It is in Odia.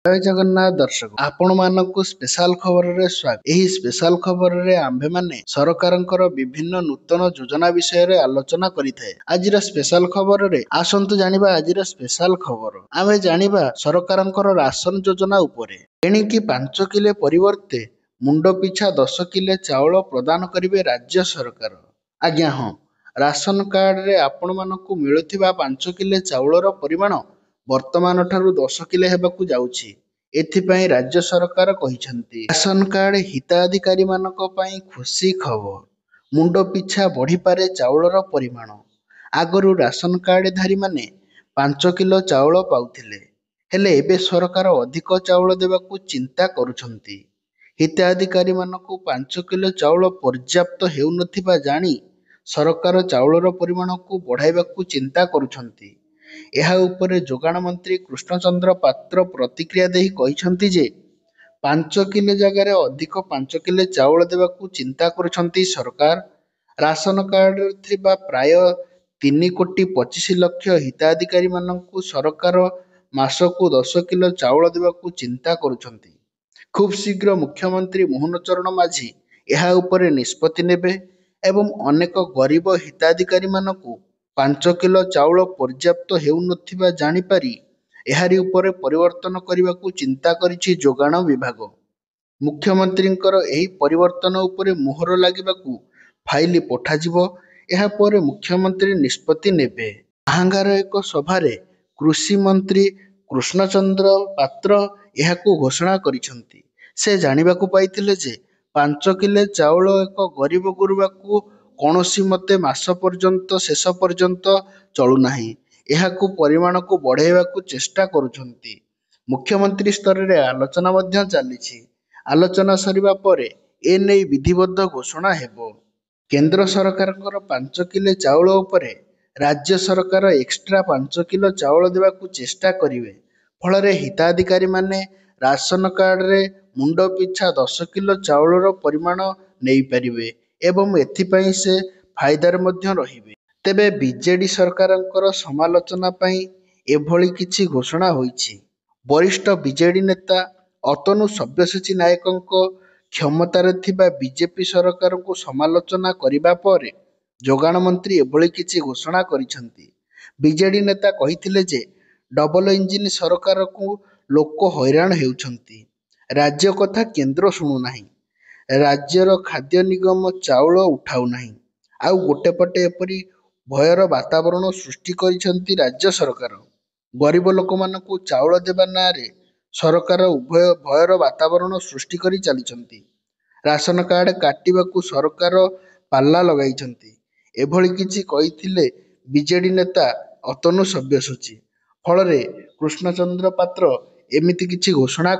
ଜୟ ଜଗନ୍ନାଥ ଦର୍ଶକ ଆପଣମାନଙ୍କୁ ସ୍ପେଶାଲ ଖବରରେ ସ୍ୱାଗତ। ଏହି ସ୍ପେଶାଲ ଖବରରେ ଆମ୍ଭେମାନେ ସରକାରଙ୍କର ବିଭିନ୍ନ ନୂତନ ଯୋଜନା ବିଷୟରେ ଆଲୋଚନା କରିଥାଏ। ଆଜିର ସ୍ପେଶାଲ ଖବରରେ ଆସନ୍ତୁ ଜାଣିବା ଆଜିର ସ୍ପେଶାଲ ଖବର। ଆମେ ଜାଣିବା ସରକାରଙ୍କର ରାସନ ଯୋଜନା ଉପରେ। ଏଣିକି 5 କିଲେ ପରିବର୍ତ୍ତେ ମୁଣ୍ଡ ପିଛା 10 କିଲେ ଚାଉଳ ପ୍ରଦାନ କରିବେ ରାଜ୍ୟ ସରକାର। ଆଜ୍ଞା ହଁ, ରାସନ କାର୍ଡରେ ଆପଣମାନଙ୍କୁ ମିଳୁଥିବା 5 କିଲେ ଚାଉଳର ପରିମାଣ ବର୍ତ୍ତମାନ ଠାରୁ 10 କିଲେ ହେବାକୁ ଯାଉଛି। ଏଥିପାଇଁ ରାଜ୍ୟ ସରକାର କହିଛନ୍ତି। ରାସନ କାର୍ଡ ହିତାଧିକାରୀ ମାନଙ୍କ ପାଇଁ ଖୁସି ଖବର। ମୁଣ୍ଡ ପିଛା ବଢିପାରେ ଚାଉଳର ପରିମାଣ। ଆଗରୁ ରାସନ କାର୍ଡଧାରୀ ମାନେ 5 କିଲୋ ଚାଉଳ ପାଉଥିଲେ, ହେଲେ ଏବେ ସରକାର ଅଧିକ ଚାଉଳ ଦେବାକୁ ଚିନ୍ତା କରୁଛନ୍ତି। ହିତାଧିକାରୀ ମାନଙ୍କୁ 5 କିଲୋ ଚାଉଳ ପର୍ଯ୍ୟାପ୍ତ ହେଉନଥିବା ଜାଣି ସରକାର ଚାଉଳର ପରିମାଣକୁ ବଢାଇବାକୁ ଚିନ୍ତା କରୁଛନ୍ତି। ଏହା ଉପରେ ଯୋଗାଣ ମନ୍ତ୍ରୀ କୃଷ୍ଣଚନ୍ଦ୍ର ପାତ୍ର ପ୍ରତିକ୍ରିୟା ଦେଇ କହିଛନ୍ତି ଯେ 5 କିଲେ ଜାଗାରେ ଅଧିକ 5 କିଲେ ଚାଉଳ ଦେବାକୁ ଚିନ୍ତା କରୁଛନ୍ତି ସରକାର। ରାସନ କାର୍ଡରେ ଥିବା ପ୍ରାୟ 3,25,00,000 ହିତାଧିକାରୀ ମାନଙ୍କୁ ସରକାର ମାସକୁ 10 କିଲୋ ଚାଉଳ ଦେବାକୁ ଚିନ୍ତା କରୁଛନ୍ତି। ଖୁବ୍ ଶୀଘ୍ର ମୁଖ୍ୟମନ୍ତ୍ରୀ ମୋହନ ଚରଣ ମାଝୀ ଏହା ଉପରେ ନିଷ୍ପତ୍ତି ନେବେ ଏବଂ ଅନେକ ଗରିବ ହିତାଧିକାରୀ ମାନଙ୍କୁ 5 କିଲୋ ଚାଉଳ ପର୍ଯ୍ୟାପ୍ତ ହେଉନଥିବା ଜାଣିପାରି ଏହାରି ଉପରେ ପରିବର୍ତ୍ତନ କରିବାକୁ ଚିନ୍ତା କରିଛି ଯୋଗାଣ ବିଭାଗ। ମୁଖ୍ୟମନ୍ତ୍ରୀଙ୍କର ଏହି ପରିବର୍ତ୍ତନ ଉପରେ ମୋହର ଲାଗିବାକୁ ଫାଇଲ ପଠାଯିବ। ଏହାପରେ ମୁଖ୍ୟମନ୍ତ୍ରୀ ନିଷ୍ପତ୍ତି ନେବେ। ଆହାଙ୍ଗାର ଏକ ସଭାରେ କୃଷି ମନ୍ତ୍ରୀ କୃଷ୍ଣଚନ୍ଦ୍ର ପାତ୍ର ଏହାକୁ ଘୋଷଣା କରିଛନ୍ତି। ସେ ଜାଣିବାକୁ ପାଇଥିଲେ ଯେ 5 କିଲେ ଚାଉଳ ଏକ ଗରିବ ଗୁରୁବାକୁ କୌଣସି ମତେ ମାସ ପର୍ଯ୍ୟନ୍ତ ଶେଷ ପର୍ଯ୍ୟନ୍ତ ଚଳୁନାହିଁ। ଏହାକୁ ପରିମାଣକୁ ବଢାଇବାକୁ ଚେଷ୍ଟା କରୁଛନ୍ତି। ମୁଖ୍ୟମନ୍ତ୍ରୀ ସ୍ତରରେ ଆଲୋଚନା ମଧ୍ୟ ଚାଲିଛି। ଆଲୋଚନା ସରିବା ପରେ ଏନେଇ ବିଧିବଦ୍ଧ ଘୋଷଣା ହେବ। କେନ୍ଦ୍ର ସରକାରଙ୍କର 5 କିଲେ ଚାଉଳ ଉପରେ ରାଜ୍ୟ ସରକାର ଏକ୍ସଟ୍ରା 5 କିଲୋ ଚାଉଳ ଦେବାକୁ ଚେଷ୍ଟା କରିବେ। ଫଳରେ ହିତାଧିକାରୀ ମାନେ ରାସନ କାର୍ଡରେ ମୁଣ୍ଡ ପିଛା 10 କିଲୋ ଚାଉଳର ପରିମାଣ ନେଇପାରିବେ ଏବଂ ଏଥିପାଇଁ ସେ ଫାଇଦାରେ ମଧ୍ୟ ରହିବେ। ତେବେ ବିଜେଡି ସରକାରଙ୍କର ସମାଲୋଚନା ପାଇଁ ଏଭଳି କିଛି ଘୋଷଣା ହୋଇଛି। ବରିଷ୍ଠ ବିଜେଡି ନେତା ଅତନୁ ସବ୍ୟସାଚୀ ନାୟକଙ୍କ କ୍ଷମତାରେ ଥିବା ବିଜେପି ସରକାରକୁ ସମାଲୋଚନା କରିବା ପରେ ଯୋଗାଣ ମନ୍ତ୍ରୀ ଏଭଳି କିଛି ଘୋଷଣା କରିଛନ୍ତି। ବିଜେଡି ନେତା କହିଥିଲେ ଯେ ଡବଲ ଇଞ୍ଜିନ ସରକାରକୁ ଲୋକ ହଇରାଣ ହେଉଛନ୍ତି। ରାଜ୍ୟ କଥା କେନ୍ଦ୍ର ଶୁଣୁନାହିଁ। ରାଜ୍ୟର ଖାଦ୍ୟ ନିଗମ ଚାଉଳ ଉଠାଉନାହିଁ। ଆଉ ଗୋଟେ ପଟେ ଏପରି ଭୟର ବାତାବରଣ ସୃଷ୍ଟି କରିଛନ୍ତି ରାଜ୍ୟ ସରକାର। ଗରିବ ଲୋକମାନଙ୍କୁ ଚାଉଳ ଦେବା ନାଁରେ ସରକାର ଉଭୟ ଭୟର ବାତାବରଣ ସୃଷ୍ଟି କରି ଚାଲିଛନ୍ତି। ରାସନ କାର୍ଡ କାଟିବାକୁ ସରକାର ପାଲା ଲଗାଇଛନ୍ତି। ଏଭଳି କିଛି କହିଥିଲେ ବିଜେଡି ନେତା ଅତନୁ ସବ୍ୟସାଚୀ। ଫଳରେ କୃଷ୍ଣଚନ୍ଦ୍ର ପାତ୍ର ଏମିତି କିଛି ଘୋଷଣା